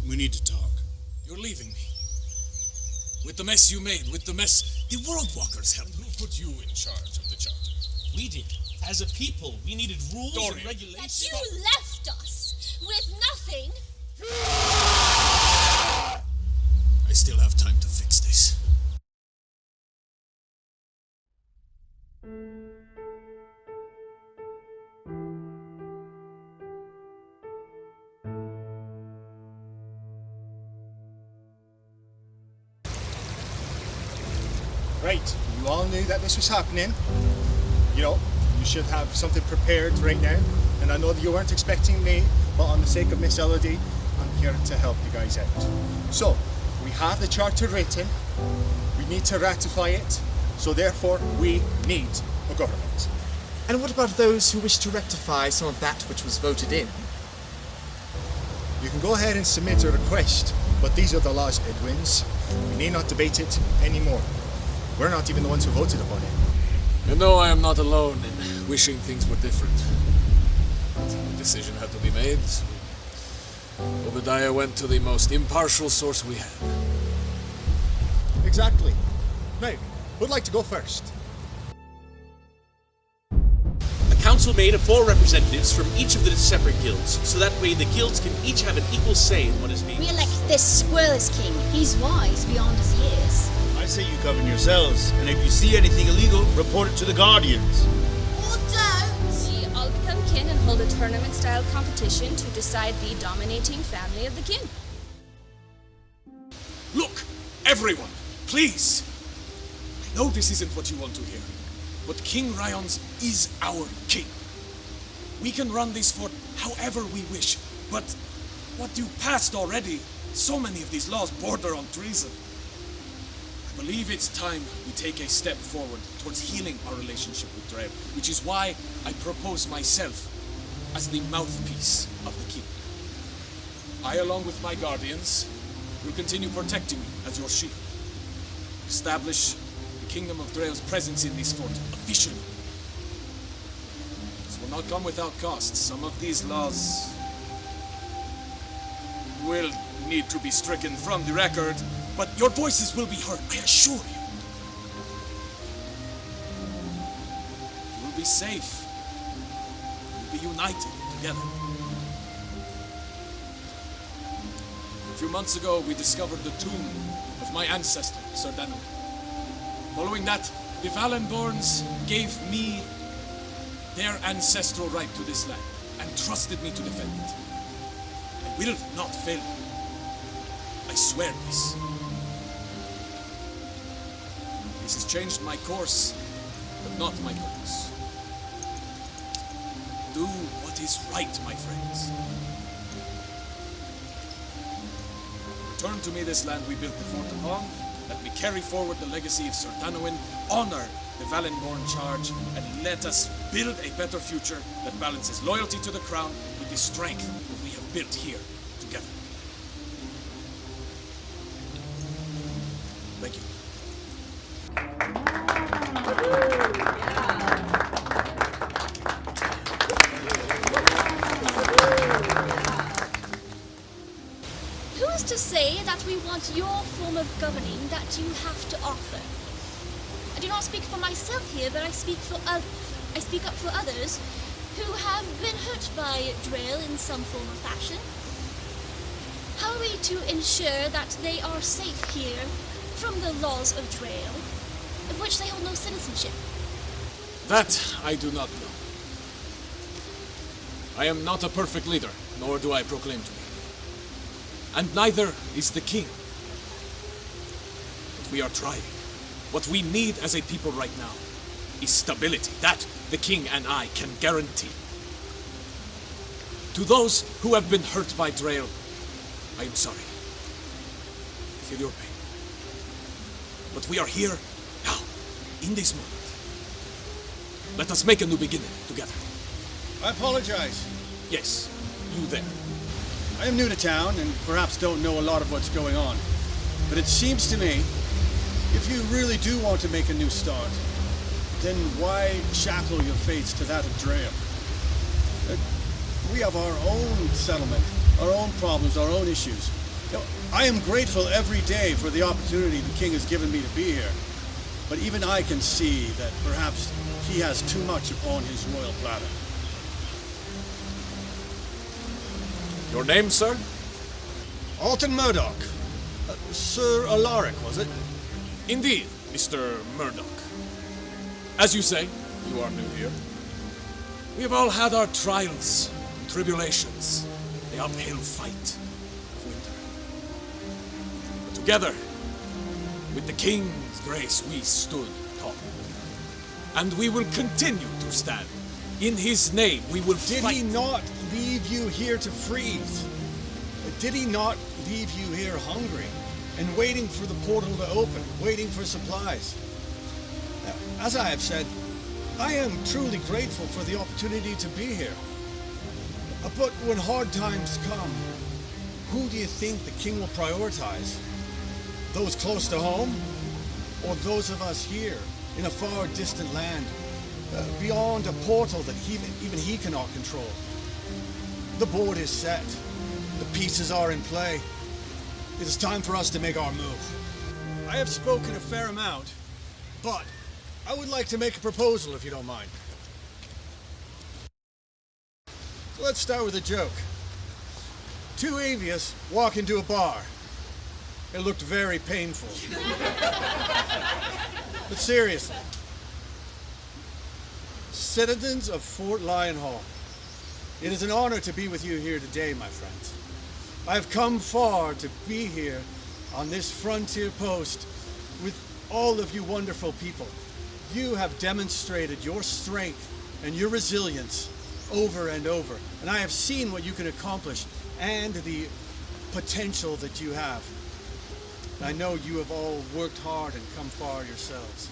We need to talk. You're leaving me. With the mess you made, with the mess the World Walkers helped. Who put you in charge of the charter? We did. As a people, we needed rules Dorian. and regulations. That you left us with nothing. I still have time to fix this. Right, you all knew that this was happening. You know, you should have something prepared right now. And I know that you weren't expecting me, but on the sake of Miss Elodie, I'm here to help you guys out. So, we have the charter written. We need to ratify it. So therefore, we need a government. And what about those who wish to rectify some of that which was voted in? You can go ahead and submit a request, but these are the laws, Edwins. We need not debate it anymore. We're not even the ones who voted upon it. You know I am not alone in wishing things were different. The decision had to be made. Obadiah went to the most impartial source we had. Exactly. Now, who'd like to go first? A council made of 4 representatives from each of the separate guilds, so that way the guilds can each have an equal say in what is being... We elect this squirreless king. He's wise beyond his years. I say you govern yourselves, and if you see anything illegal, report it to the Guardians. Or don't. We all become kin and hold a tournament-style competition to decide the dominating family of the kin. Look, everyone, please. I know this isn't what you want to hear, but King Ryons is our king. We can run this fort however we wish, but what you passed already, so many of these laws border on treason. I believe it's time we take a step forward towards healing our relationship with Drael, which is why I propose myself as the mouthpiece of the king. I, along with my guardians, will continue protecting you as your shield. Establish the Kingdom of Drael's presence in this fort officially. This will not come without costs. Some of these laws will need to be stricken from the record, but your voices will be heard, I assure you. You will be safe. You will be united together. A few months ago, we discovered the tomb of my ancestor, Sir Daniel. Following that, the Valenborns gave me their ancestral right to this land and trusted me to defend it. I will not fail you. I swear this. This has changed my course, but not my purpose. Do what is right, my friends. Return to me this land we built the fort upon. Let me carry forward the legacy of Sir Danoin, honor the Valenborn charge, and let us build a better future that balances loyalty to the crown with the strength that we have built here together. Thank you. Who is to say that we want your form of governing that you have to offer? I do not speak for myself here, but I speak up for others who have been hurt by Drael in some form or fashion. How are we to ensure that they are safe here from the laws of Drael, of which they hold no citizenship? That I do not know. I am not a perfect leader, nor do I proclaim to be. And neither is the king. But we are trying. What we need as a people right now is stability. That the king and I can guarantee. To those who have been hurt by Drael, I am sorry. I feel your pain. But we are here now, in this moment. Let us make a new beginning together. I apologize. Yes, you there. I am new to town and perhaps don't know a lot of what's going on. But it seems to me, if you really do want to make a new start, then why shackle your fates to that of Drael? We have our own settlement, our own problems, our own issues. I am grateful every day for the opportunity the king has given me to be here. But even I can see that perhaps he has too much upon his royal platter. Your name, sir? Alton Murdoch. Sir Alaric, was it? Indeed, Mr. Murdoch. As you say, you are new here. We have all had our trials and tribulations, the uphill fight of winter. But together, with the King's grace, we stood tall. And we will continue to stand. In his name, we will Did fight. he not leave you here to freeze? Did he not leave you here hungry and waiting for the portal to open, waiting for supplies? As I have said, I am truly grateful for the opportunity to be here. But when hard times come, who do you think the king will prioritize? Those close to home? Or those of us here in a far distant land, beyond a portal that even he cannot control? The board is set. The pieces are in play. It is time for us to make our move. I have spoken a fair amount, but I would like to make a proposal if you don't mind. So let's start with a joke. Two avius walk into a bar. It looked very painful. But seriously, citizens of Fort Lyonhall, it is an honor to be with you here today, my friends. I have come far to be here on this frontier post with all of you wonderful people. You have demonstrated your strength and your resilience over and over, and I have seen what you can accomplish and the potential that you have. I know you have all worked hard and come far yourselves.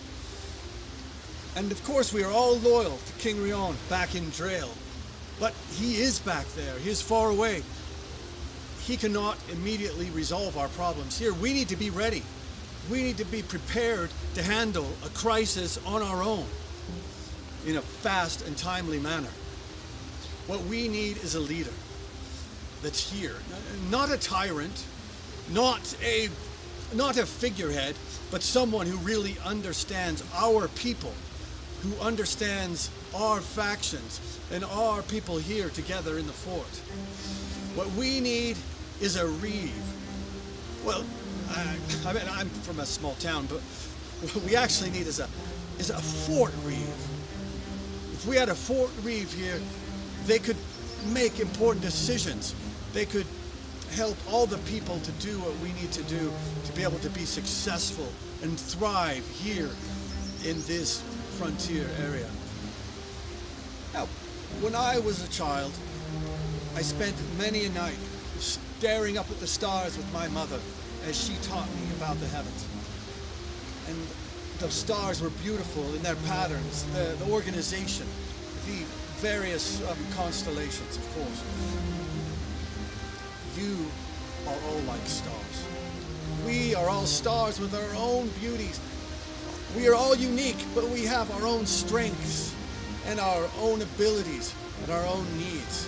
And of course we are all loyal to King Rion back in Drael. But he is back there, he is far away. He cannot immediately resolve our problems here. We need to be ready. We need to be prepared to handle a crisis on our own in a fast and timely manner. What we need is a leader that's here. Not a tyrant, not a figurehead, but someone who really understands our people, who understands our factions and our people here together in the fort. What we need is a reeve. Well, I mean, I'm from a small town, but what we actually need is a fort reeve. If we had a fort reeve here, they could make important decisions. They could help all the people to do what we need to do to be able to be successful and thrive here in this frontier area. Now, when I was a child, I spent many a night staring up at the stars with my mother as she taught me about the heavens. And the stars were beautiful in their patterns, the organization, the various constellations, of course. You are all like stars. We are all stars with our own beauties. We are all unique, but we have our own strengths and our own abilities and our own needs.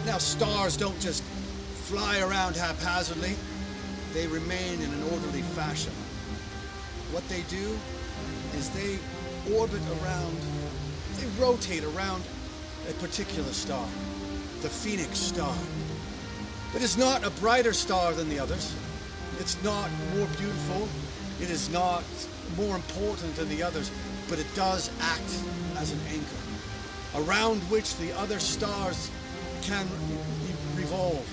Now, stars don't just fly around haphazardly. They remain in an orderly fashion. What they do is they rotate around a particular star, the Phoenix star. It is not a brighter star than the others. It's not more beautiful. It is not more important than the others, but it does act as an anchor around which the other stars can revolve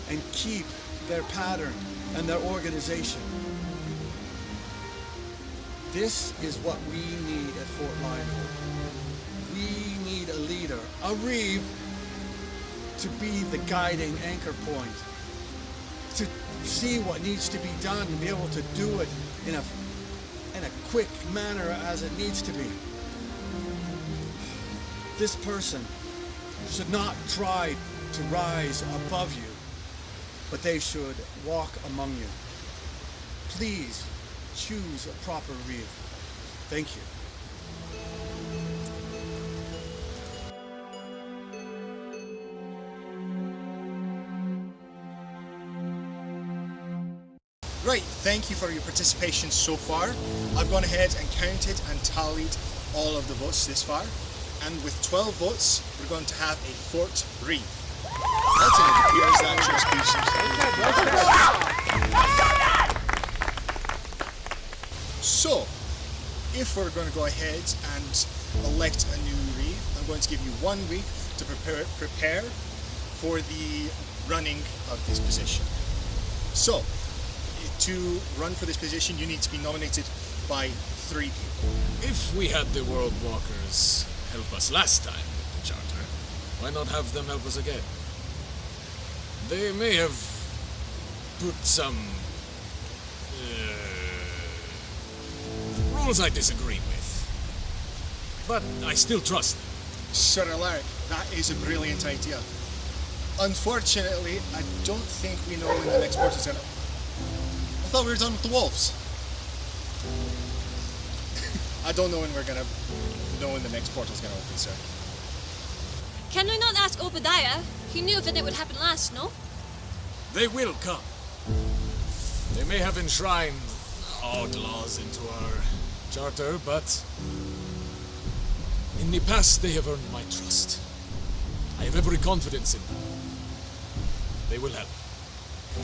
and keep their pattern and their organization. This is what we need at Fort Lyonhall. We need a leader, a reeve, to be the guiding anchor point, to see what needs to be done and be able to do it in a quick manner as it needs to be. This person should not try to rise above you, but they should walk among you. Please choose a proper reeve. Thank you. Right, thank you for your participation so far. I've gone ahead and counted and tallied all of the votes this far. And with 12 votes, we're going to have a Fort Reeve. That's an appears that just be some. So, if we're going to go ahead and elect a new Reeve, I'm going to give you 1 week to prepare for the running of this position. So, to run for this position, you need to be nominated by 3 people. If we had the World Walkers help us last time with the charter, why not have them help us again? They may have put some rules I disagree with, but I still trust them. Sir Alaric, that is a brilliant idea. Unfortunately, I don't think we know when the next portal's gonna... I thought we were done with the wolves. I don't know when we're gonna know when the next portal's gonna open, sir. Can we not ask Obadiah? He knew if it would happen last, no? They will come. They may have enshrined outlaws into our charter, but in the past they have earned my trust. I have every confidence in them. They will help.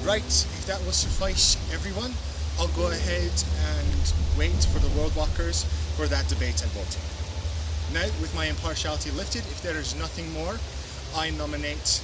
Right, if that will suffice everyone, I'll go ahead and wait for the World Walkers for that debate and voting. Now, with my impartiality lifted, if there is nothing more, I nominate